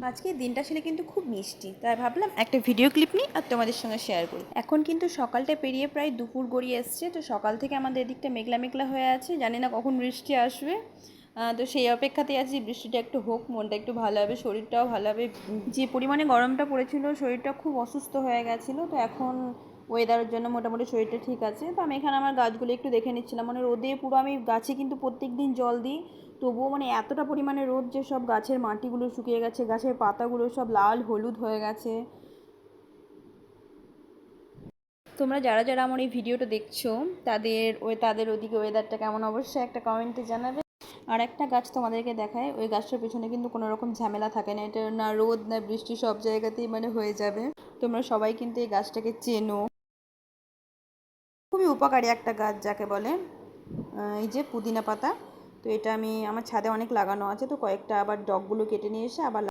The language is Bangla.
আজকের দিনটা ছিল কিন্তু খুব মিষ্টি, তাই ভাবলাম একটা ভিডিও ক্লিপ নিই আর তোমাদের সঙ্গে শেয়ার করি। এখন কিন্তু সকালটা পেরিয়ে প্রায় দুপুর গড়িয়ে এসছে, তো সকাল থেকে আমাদের এদিকটা মেঘলা মেঘলা হয়ে আছে, জানি না কখন বৃষ্টি আসবে। তো সেই অপেক্ষাতেই আছি, বৃষ্টিটা একটু হোক, মনটা একটু ভালো হবে, শরীরটাও ভালো হবে। যে পরিমাণে গরমটা পড়েছিল, শরীরটা খুব অসুস্থ হয়ে গেছিলো, তো এখন ওয়েদারের জন্য মোটামুটি শরীরটা ঠিক আছে। তো আমি এখানে আমার গাছগুলো একটু দেখে নিচ্ছিলাম, মানে রোদে পুরো, আমি গাছে কিন্তু প্রত্যেক দিন জল দিই, তবুও মানে এতটা পরিমাণে রোদ যে সব গাছের মাটিগুলো শুকিয়ে গেছে, গাছের পাতাগুলো সব লাল হলুদ হয়ে গেছে। তোমরা যারা যারা আমার এই ভিডিওটা দেখছো, তাদের ওদিকে ওয়েদারটা কেমন অবশ্যই একটা কমেন্টে জানাবে। আর একটা গাছ তোমাদেরকে দেখায়, ওই গাছটার পেছনে কিন্তু কোনো রকম ঝামেলা থাকে না, এটা না রোদ না বৃষ্টি, সব জায়গাতেই মানে হয়ে যাবে। তোমরা সবাই কিন্তু এই গাছটাকে চেনো, খুবই উপকারী একটা গাছ যাকে বলে। এই যে পুদিনা পাতা, তো এটা আমি আমার ছাদে অনেক লাগানো আছে, তো কয়েকটা আবার ডগগুলো কেটে নিয়ে এসে আবার